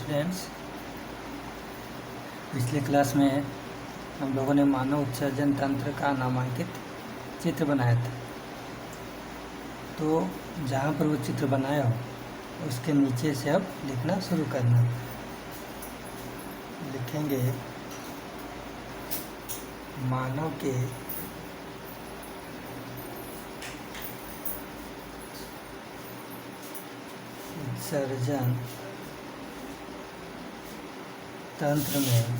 Friends, पिछले class में हम लोगों ने मानव उत्सर्जन तंत्र का नामांकित चित्र बनाया था। तो जहाँ पर वो चित्र बनाया हो उसके नीचे से अब लिखना शुरू करना। लिखेंगे मानव के उत्सर्जन तंत्र में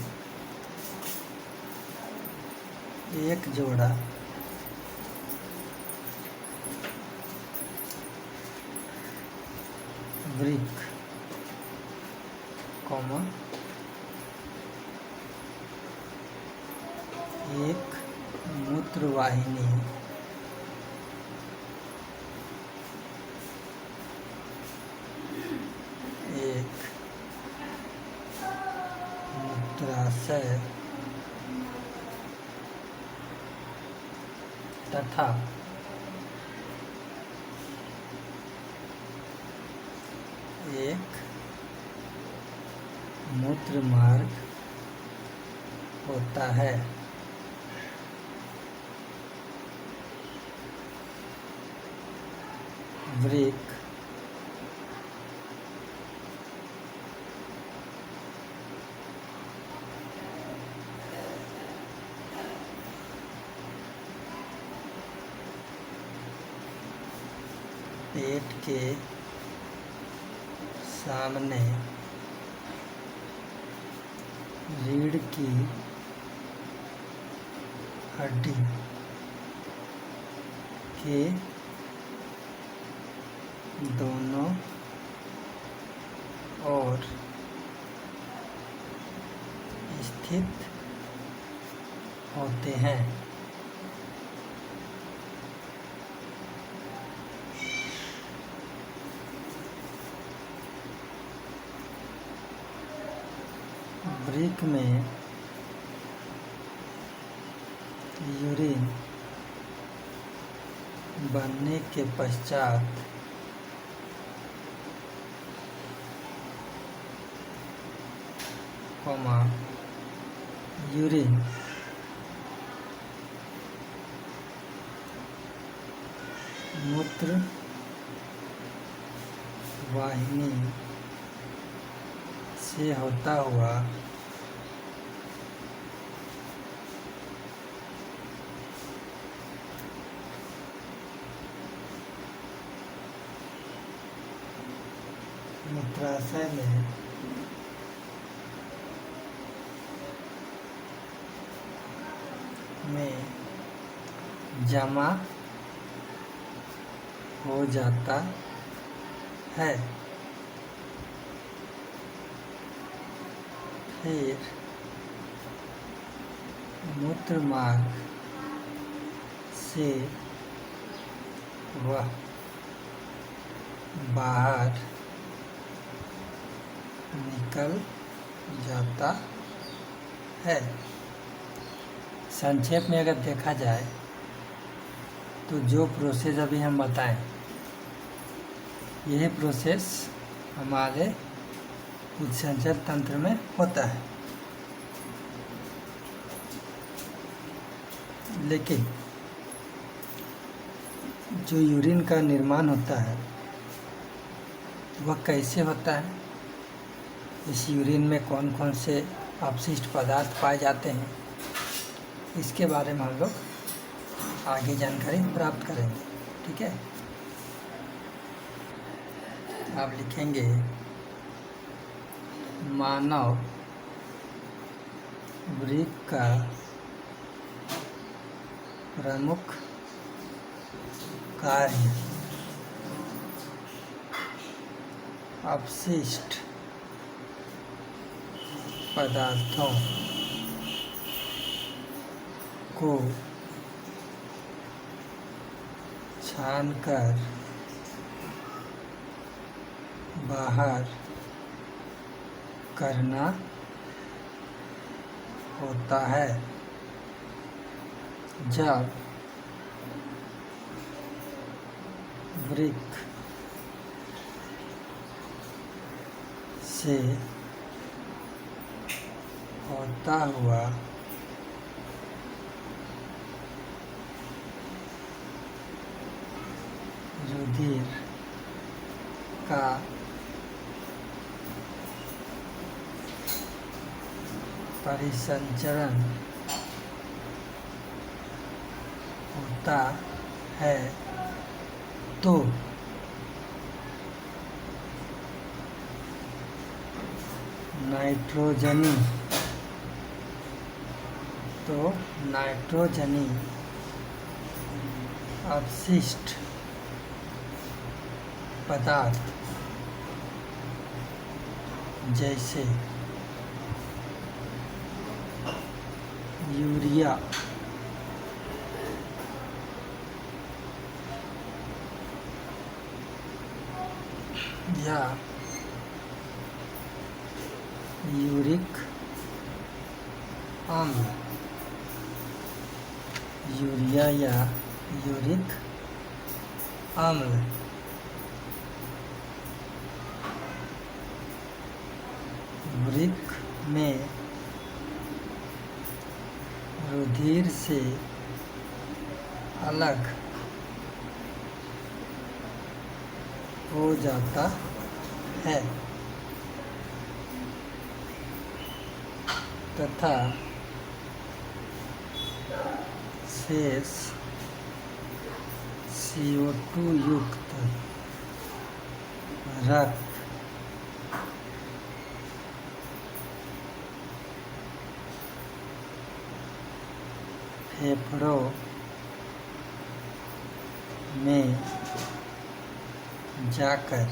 एक जोड़ा वृक्क, एक मूत्रवाहिनी एक मूत्राशय तथा एक मूत्र मार्ग होता है। वृक्क पेट के सामने रीढ़ की हड्डी के दोनों ओर स्थित होते हैं। वृक्क में यूरिन बनने के पश्चात यूरिन मूत्र वाहिनी से होता हुआ मूत्राशय में जमा हो जाता है। फिर मूत्र मार्ग से वह बाहर निकल जाता है। संक्षेप में अगर देखा जाए तो जो प्रोसेस अभी हम बताएं, यही प्रोसेस हमारे उत्सर्जन तंत्र में होता है। लेकिन जो यूरिन का निर्माण होता है वह कैसे होता है, इस यूरिन में कौन कौन से अपशिष्ट पदार्थ पाए जाते हैं, इसके बारे में हम लोग आगे जानकारी प्राप्त करेंगे। ठीक है, आप लिखेंगे मानव वृक्क का प्रमुख कार्य अपशिष्ट पदार्थों को छानकर बाहर करना होता है। जब वृक्क से होता हुआ रुधिर का परिसंचरण होता है तो नाइट्रोजनी अपशिष्ट पदार्थ जैसे यूरिया या यूरिक अम्ल वृक्क में रुधिर से अलग हो जाता है तथा शेष CO2 युक्त रक्त फेफड़ों में जाकर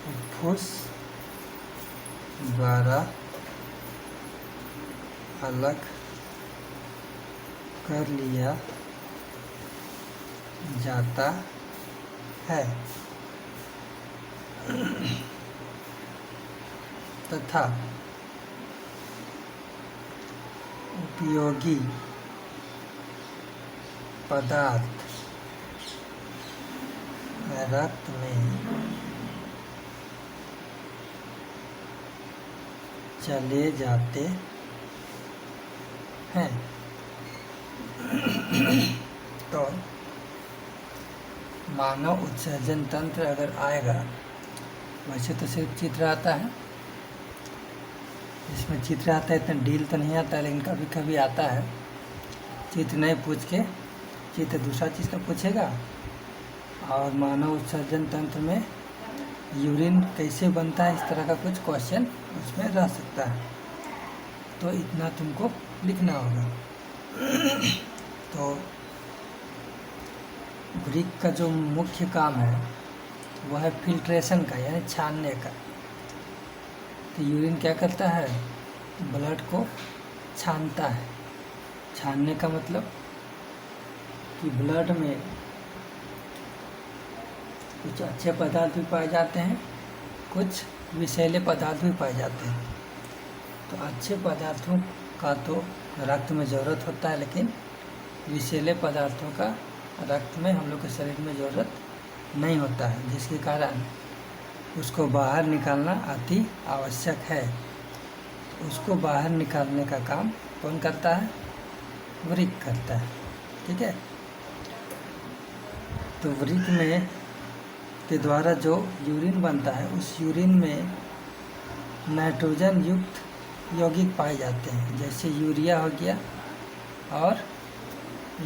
फुफ्फुस द्वारा अलग कर लिया जाता है तथा उपयोगी पदार्थ रक्त में चले जाते हैं। तो मानव उत्सर्जन तंत्र अगर आएगा, वैसे तो सिर्फ चित्र आता है, इसमें चित्र आता है, इतना डील तो नहीं आता है, लेकिन कभी कभी आता है। चित्र नहीं पूछ के चित्र दूसरा चीज़ का पूछेगा। और मानव उत्सर्जन तंत्र में यूरिन कैसे बनता है, इस तरह का कुछ क्वेश्चन उसमें रह सकता है। तो इतना तुमको लिखना होगा। तो वृक्क का जो मुख्य काम है वह है फिल्ट्रेशन का, यानी छानने का। तो यूरिन क्या करता है, ब्लड को छानता है। छानने का मतलब कि ब्लड में कुछ अच्छे पदार्थ भी पाए जाते हैं, कुछ विषैले पदार्थ भी पाए जाते हैं। तो अच्छे पदार्थों का तो रक्त में ज़रूरत होता है, लेकिन विषैले पदार्थों का रक्त में हम लोग के शरीर में ज़रूरत नहीं होता है, जिसके कारण उसको बाहर निकालना अति आवश्यक है। उसको बाहर निकालने का काम कौन करता है, वृक्क करता है। ठीक है। तो वृक्क में के द्वारा जो यूरिन बनता है, उस यूरिन में नाइट्रोजन युक्त यौगिक पाए जाते हैं, जैसे यूरिया हो गया और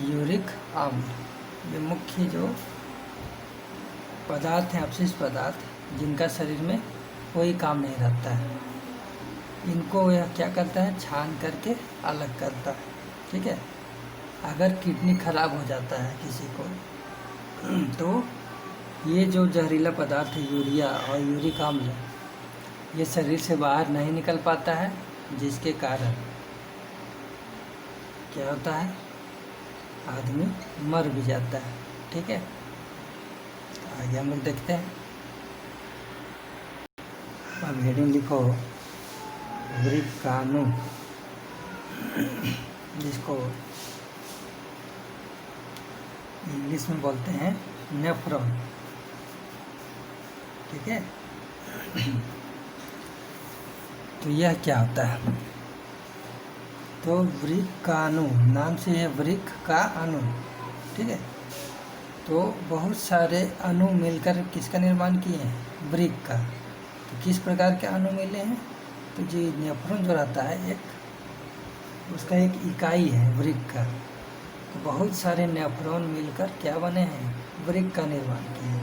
यूरिक अम्ल। ये मुख्य जो पदार्थ हैं, अपशिष्ट पदार्थ, जिनका शरीर में कोई काम नहीं रहता है, इनको यह क्या करता है, छान करके अलग करता है। ठीक है। अगर किडनी खराब हो जाता है किसी को, तो ये जो जहरीला पदार्थ है यूरिया और यूरिक अम्ल, ये शरीर से बाहर नहीं निकल पाता है, जिसके कारण क्या होता है, आदमी मर भी जाता है। ठीक है। तो आगे हम लोग देखते हैं। अब हेडिंग लिखो वृक्काणु, जिसको इंग्लिश में बोलते हैं नेफ्रॉन। ठीक है। तो यह क्या होता है? तो वृक्क का अणु, नाम से है वृक्क का अणु, ठीक है। तो बहुत सारे अणु मिलकर किसका निर्माण किए हैं? वृक्क का। तो किस प्रकार के अणु मिले हैं? तो जो नेफ्रॉन जो रहता है एक, उसका एक इकाई है वृक्क का। तो बहुत सारे नेफ्रॉन मिलकर क्या बने हैं? वृक्क का निर्माण किए,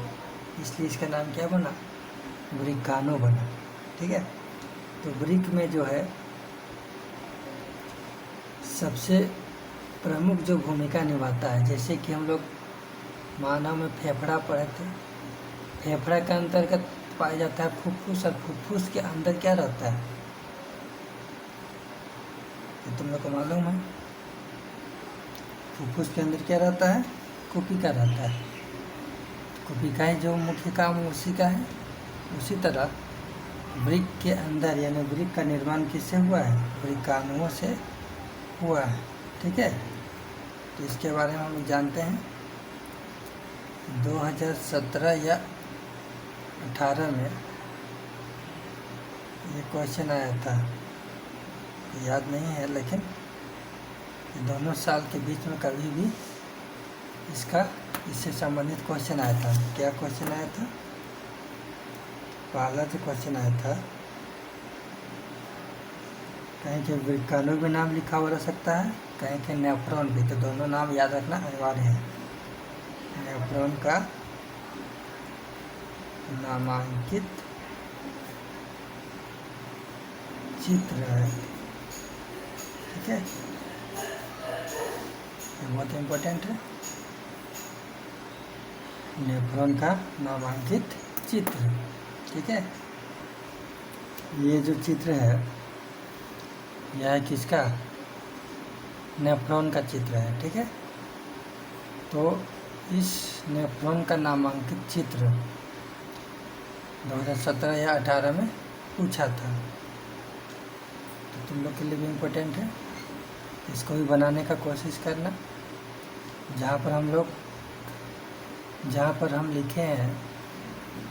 इसलिए इसका नाम क्या बना? वृक्काणु बना, ठीक है। तो वृक्क में जो है सबसे प्रमुख जो भूमिका निभाता है, जैसे कि हम लोग मानव में फेफड़ा पढ़े थे, फेफड़ा के अंतर्गत पाया जाता है फुफ्फुस, और फुफ्फुस के अंदर क्या रहता है? ये तुम लोग को मालूम है। फुफ्फुस के अंदर क्या रहता है? कुपिका रहता है। कुपिका ही जो मुख्य काम उसी का है। उसी तरह वृक्क के अंदर यानी वृक्क का निर्माण किससे हुआ है? वृक्काणुओं से हुआ है, ठीक है। तो इसके बारे में हम जानते हैं। 2017 या 18 में ये क्वेश्चन आया था, याद नहीं है, लेकिन दोनों साल के बीच में कभी भी इससे संबंधित क्वेश्चन आया था। क्या क्वेश्चन आया था? पहला जो क्वेश्चन आया था, कहीं के वृक्काणु भी नाम लिखा हुआ रह सकता है, कहीं के नेफ्रॉन भी। तो दोनों नाम याद रखना अनिवार्य है। नेफ्रॉन का नामांकित चित्र है, ठीक है। बहुत इम्पोर्टेंट है। नेफ्रॉन का नामांकित चित्र, ठीक है। ये जो चित्र है यह किसका? नेफ्रॉन का चित्र है, ठीक है। तो इस नेफ्रॉन का नामांकित चित्र 2017 या 18 में पूछा था। तो तुम लोग के लिए भी इम्पोर्टेंट है, इसको भी बनाने का कोशिश करना। जहाँ पर हम लिखे हैं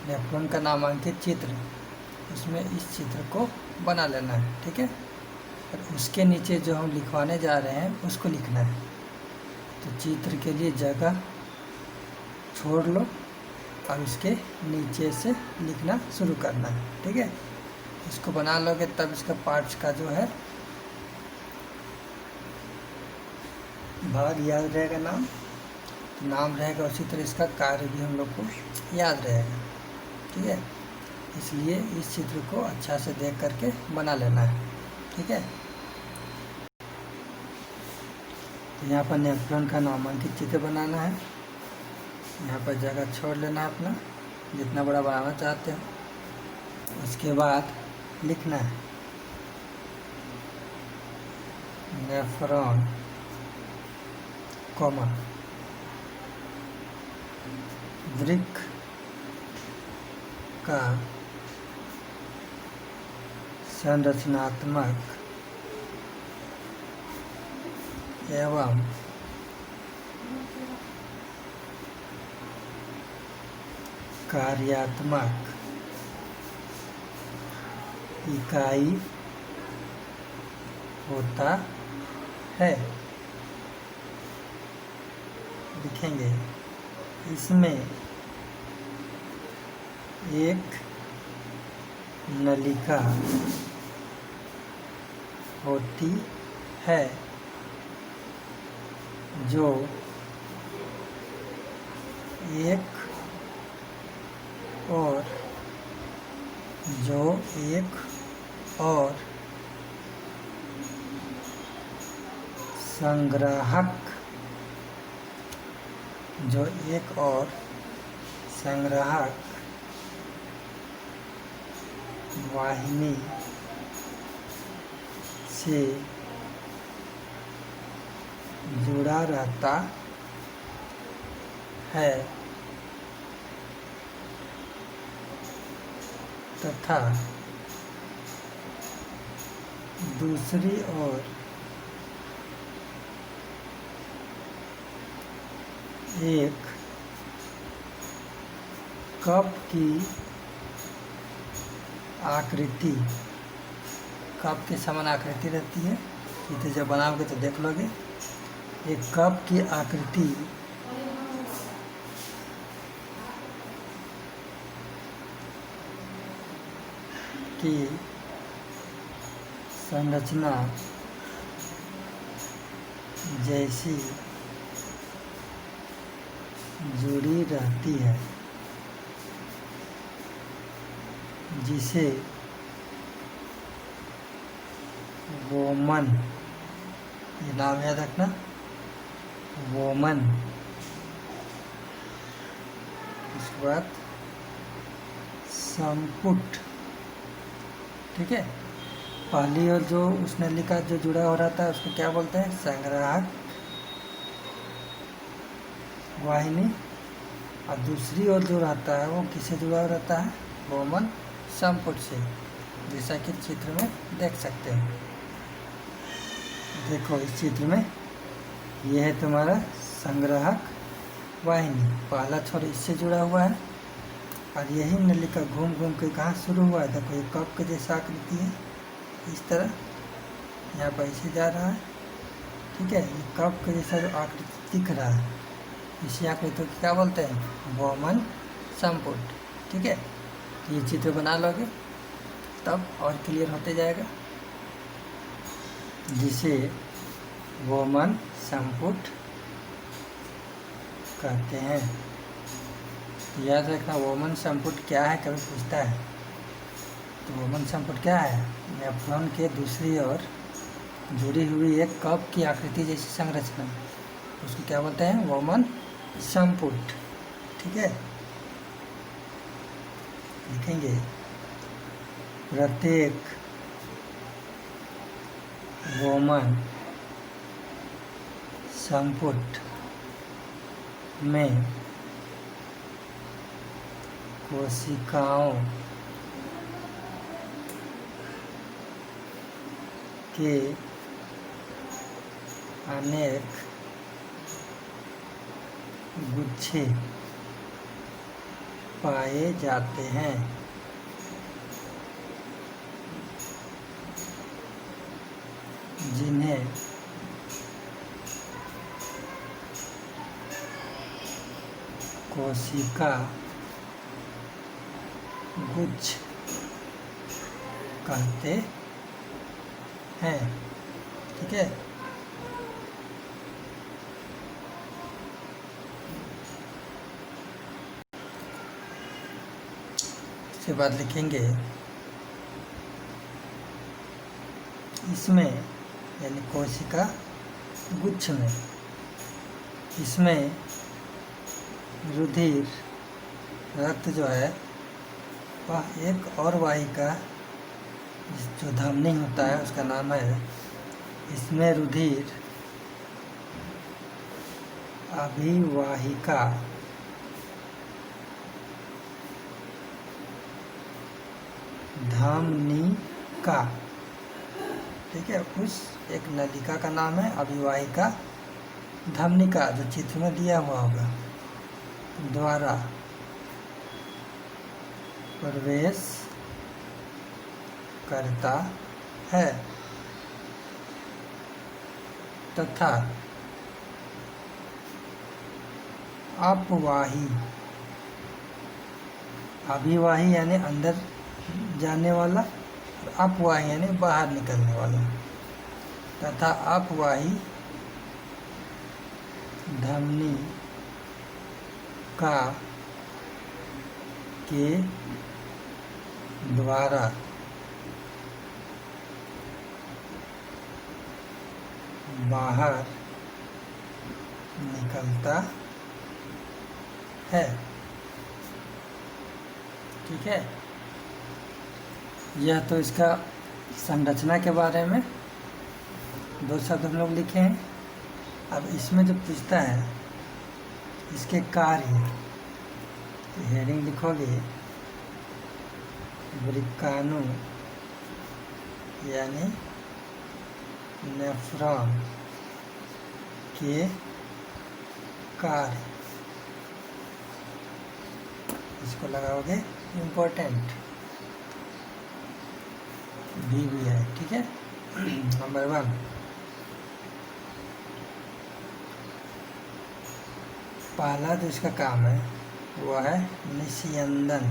नेफ्रॉन का नामांकित चित्र, उसमें इस चित्र को बना लेना है, ठीक है। और उसके नीचे जो हम लिखवाने जा रहे हैं उसको लिखना है। तो चित्र के लिए जगह छोड़ लो और उसके नीचे से लिखना शुरू करना है, ठीक है। इसको बना लोगे तब इसका पार्ट्स का जो है भाग याद रहेगा, नाम रहेगा, उसी तरह इसका कार्य भी हम लोग को याद रहेगा, ठीक है। इसलिए इस चित्र को अच्छा से देख करके बना लेना है, ठीक है। तो यहाँ पर नेफ्रॉन का नामांकित चित्र बनाना है। यहाँ पर जगह छोड़ लेना है अपना, जितना बड़ा बनाना चाहते हो। उसके बाद लिखना है नेफ्रॉन कॉमा वृक्क का संरचनात्मक एवं कार्यात्मक इकाई होता है। लिखेंगे इसमें एक नलिका होती है जो एक और संग्राहक वाहिनी से जुड़ा रहता है तथा दूसरी ओर एक कप की आकृति कप के समान आकृति रहती है। इसे जब बनाओगे तो देख लोगे। एक कप की आकृति की संरचना जैसी जुड़ी रहती है, जिसे वोमन, ये नाम याद रखना, वोमन। उसके बाद संपुट, ठीक है। पहली और जो उस नली का जो जुड़ा हो रहता है उसको क्या बोलते हैं? संग्राहक वाहिनी। और दूसरी ओर जो रहता है वो किससे जुड़ा रहता है? वोमन संपुट से, जैसा कि चित्र में देख सकते हैं। देखो इस चित्र में यह है तुम्हारा संग्राहक वाहिनी। पहला छोर इससे जुड़ा हुआ है और यही नलिका घूम घूम के कहाँ शुरू हुआ है? देखो ये कप के जैसा आकृति है, इस तरह यहाँ पर ऐसे जा रहा है, ठीक है। ये कप के जैसा जो आकृति दिख रहा है, इसी आकृति को क्या बोलते हैं? वोमन संपुट, ठीक है। तो ये चित्र बना लोगे तब और क्लियर होते जाएगा, जिसे वोमन संपुट कहते हैं। याद रखना, वोमन संपुट क्या है, कभी पूछता है तो वोमन संपुट क्या है? नेफ्रॉन के दूसरी ओर जुड़ी हुई एक कप की आकृति जैसी संरचना, उसको क्या बोलते हैं? वोमन संपुट, ठीक है। लिखेंगे प्रत्येक वोमन संपुट में कोशिकाओं के अनेक गुच्छे पाए जाते हैं, जिन्हें कोशिका गुच्छ कहते हैं, ठीक है। इसके बाद लिखेंगे इसमें, यानी कोशिका गुच्छ में, इसमें रुधिर रक्त जो है वह एक और वाहिका जो धमनी होता है उसका नाम है, इसमें रुधिर अभिवाहिका धमनिका, ठीक है। उस एक नलिका का नाम है अभिवाहिका धमनिका, जो चित्र में दिया हुआ होगा, द्वारा प्रवेश करता है तथा अपवाही, अभिवाही यानी अंदर जाने वाला, और अपवाही यानी बाहर निकलने वाला, तथा अपवाही धमनी का के द्वारा बाहर निकलता है, ठीक है। यह तो इसका संरचना के बारे में दो शब्द हम लोग लिखे हैं। अब इसमें जो पूछता है इसके कार्य, तो हेडिंग लिखोगे वृक्काणु यानी नेफ्रॉन के कार्य, इसको लगाओगे इम्पोर्टेंट। भी है। ठीक है, नंबर 1। पहला जो इसका काम है वो है निस्यंदन।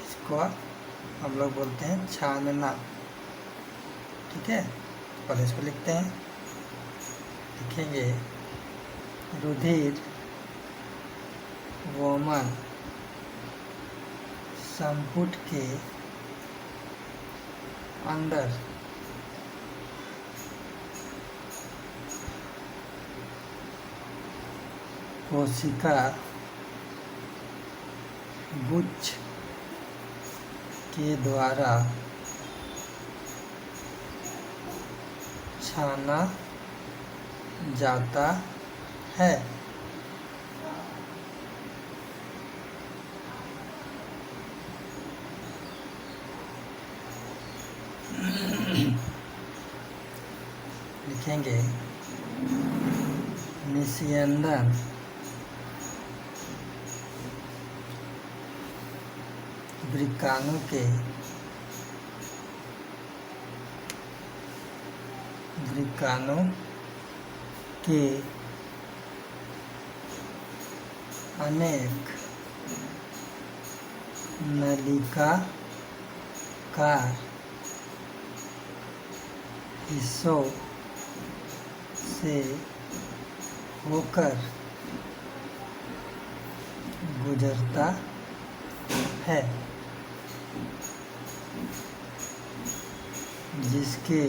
इसको हम लोग बोलते हैं छानना। ठीक है, पहले इसको लिखते हैं, लिखेंगे रुधिर वोमन संपुट के अंदर कोशिका गुच्छ के द्वारा छाना जाता है। लिखेंगे निस्यंदन वृक्काणु के अनेक नलिकाकार हिस्सों से होकर गुजरता है, जिसके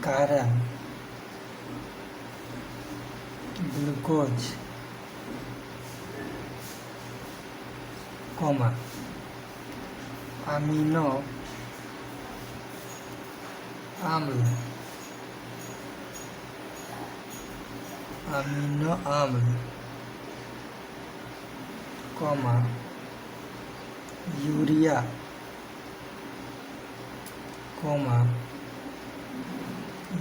कारण ग्लूकोज, अमीनो अम्ल, यूरिया,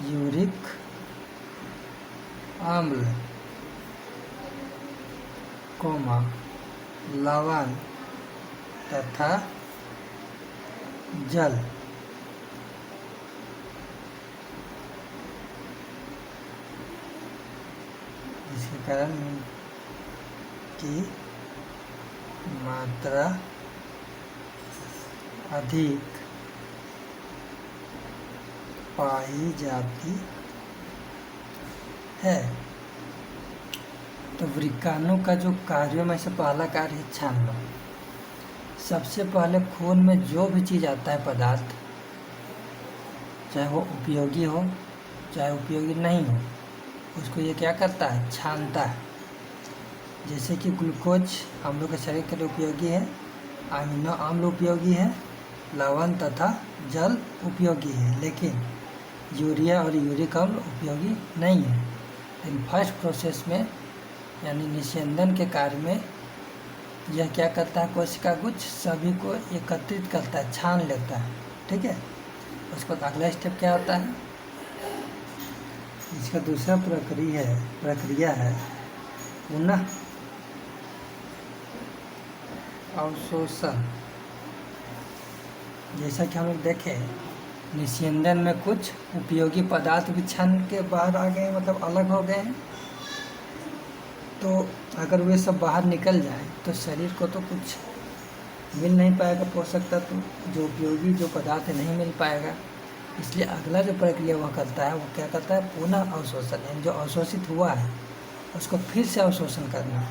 यूरिक अम्ल, लवण तथा जल जिसके कारण की मात्रा अधिक पाई जाती है। तो वृक्काणु का जो कार्यों में से पहला कार्य है छानना। सबसे पहले खून में जो भी चीज़ आता है पदार्थ, चाहे वो उपयोगी हो चाहे उपयोगी नहीं हो, उसको ये क्या करता है, छानता है। जैसे कि ग्लूकोज हम लोग के शरीर के लिए उपयोगी है, अमीनो अम्ल उपयोगी है, लवण तथा जल उपयोगी है, लेकिन यूरिया और यूरिक अम्ल उपयोगी नहीं है। लेकिन फर्स्ट प्रोसेस में यानी निस्यंदन के कार्य में यह क्या करता है, कोशिका गुच्छ सभी को एकत्रित करता है, छान लेता है। ठीक है, उसके बाद अगला स्टेप क्या होता है, इसका दूसरा प्रक्रिया है पुनः अवशोषण। जैसा कि हम लोग देखें, निस्यंदन में कुछ उपयोगी पदार्थ भी छान के बाहर आ गए, मतलब अलग हो गए हैं। तो अगर वे सब बाहर निकल जाए तो शरीर को तो कुछ मिल नहीं पाएगा, पोषक तत्व जो उपयोगी जो पदार्थ नहीं मिल पाएगा। इसलिए अगला जो प्रक्रिया वह करता है, वो क्या करता है, पुनः अवशोषण। यानी जो अवशोषित हुआ है उसको फिर से अवशोषण करना।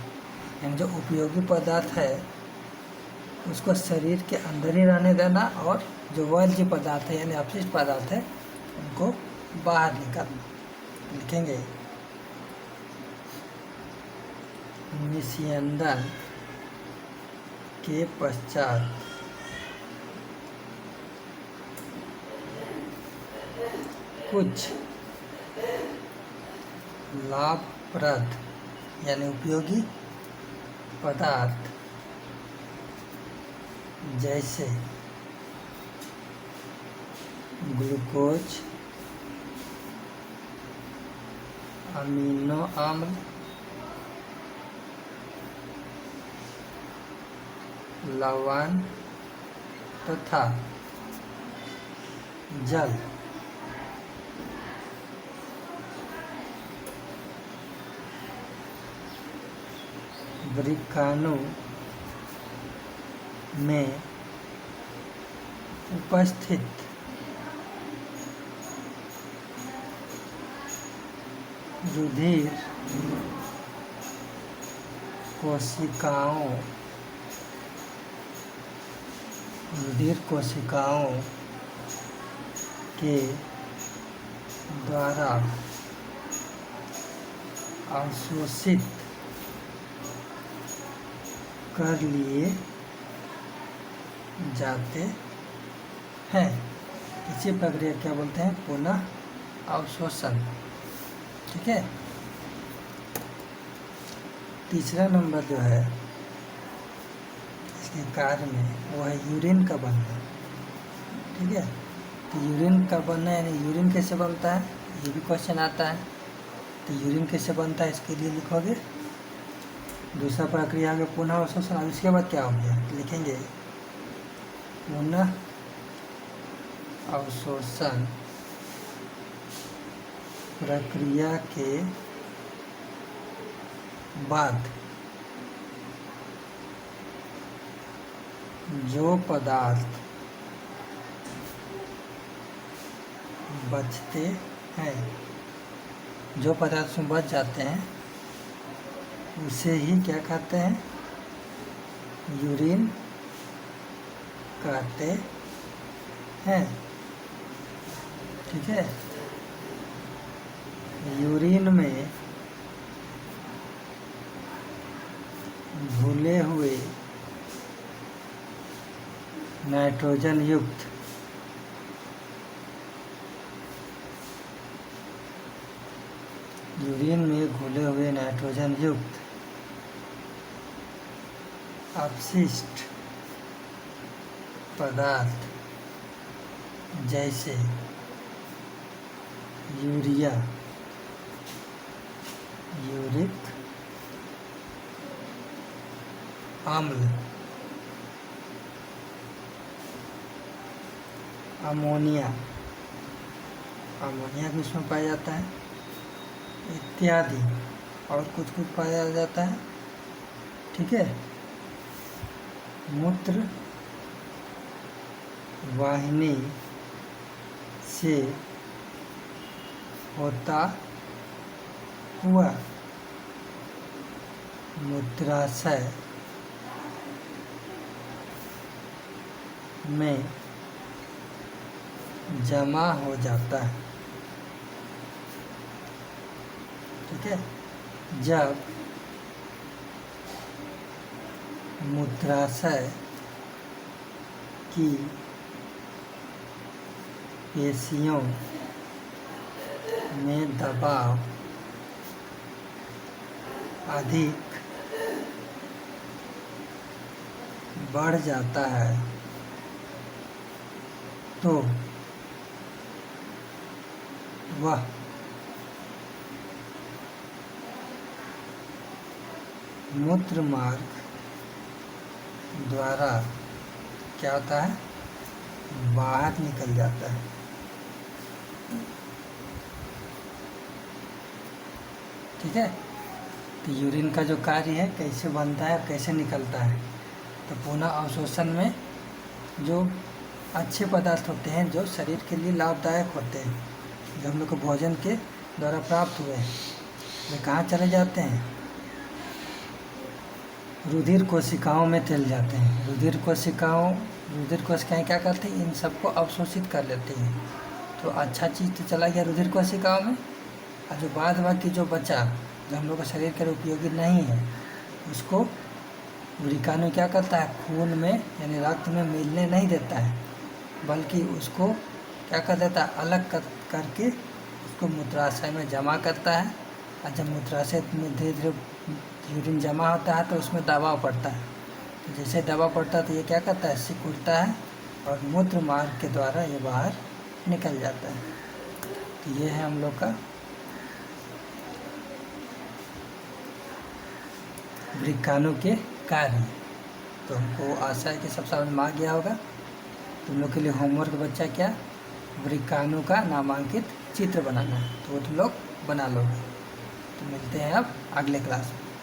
यानी जो उपयोगी पदार्थ है उसको शरीर के अंदर ही रहने देना, और जो वर्ज्य पदार्थ है यानी अपशिष्ट पदार्थ है उनको बाहर निकालना। लिखेंगे निस्यंदन के पश्चात कुछ लाभप्रद यानी उपयोगी पदार्थ जैसे ग्लूकोज, अमीनो अम्ल, लवण तथा जल वृक्काणु में उपस्थित रुधिर कोशिकाओं के द्वारा अवशोषित कर लिए जाते हैं। इसी प्रक्रिया क्या बोलते हैं? पुनः अवशोषण। ठीक है। तीसरा नंबर जो है इसके कार्य में वो है यूरिन का बनना। ठीक है। तो यूरिन का बनना यानी यूरिन कैसे बनता है, ये भी क्वेश्चन आता है। तो यूरिन कैसे बनता है इसके लिए लिखोगे दूसरा प्रक्रिया हो गया पुनः अवशोषण। अब इसके बाद क्या हो गया लिखेंगे पुनः अवशोषण प्रक्रिया के बाद जो पदार्थ बचते हैं, जो पदार्थ उसमें बच जाते हैं उसे ही क्या कहते हैं? यूरिन कहते हैं। ठीक है। यूरिन में घुले हुए नाइट्रोजन युक्त अपशिष्ट पदार्थ जैसे यूरिया, यूरिक अम्ल, अमोनिया भी इसमें पाया जाता है इत्यादि, और कुछ पाया जाता है। ठीक है। मूत्र वाहिनी से होता हुआ मूत्राशय में जमा हो जाता है। ठीक है। जब मूत्राशय की पेशियों में दबाव अधिक बढ़ जाता है तो वह मूत्र मार्ग द्वारा क्या होता है? बाहर निकल जाता है। ठीक है। तो यूरिन का जो कार्य है कैसे बनता है, कैसे निकलता है, तो पुनः अवशोषण में जो अच्छे पदार्थ होते हैं जो शरीर के लिए लाभदायक होते हैं, जो हम लोग को भोजन के द्वारा प्राप्त हुए हैं, वे कहाँ चले जाते हैं? रुधिर कोशिकाओं में चले जाते हैं। रुधिर कोशिकाएं क्या करती हैं? इन सबको अवशोषित कर लेती हैं। तो अच्छा चीज़ तो चला गया रुधिर कोशिकाओं में, और जो बाद बाकी जो बचा, जो हम लोग के शरीर के लिए उपयोगी नहीं है, उसको वृक्काणु क्या करता है? खून में यानी रक्त में मिलने नहीं देता है, बल्कि उसको क्या कर देता है? अलग करके उसको मूत्राशय में जमा करता है। और जब मूत्राशय में धीरे धीरे यूरिन जमा होता है तो उसमें दबाव पड़ता है। तो जैसे दबाव पड़ता है तो ये क्या करता है? सिकुड़ता है और मूत्र मार्ग के द्वारा ये बाहर निकल जाता है। तो ये है हम लोग का वृक्काणु के कार्य। तो हमको आशा है कि सब समझ में आ गया होगा। तुम लोग के लिए होमवर्क बच्चा क्या, वृक्काणु का नामांकित चित्र बनाना है, तो वो तुम लोग बना लोगे। तो मिलते हैं अब अगले क्लास में।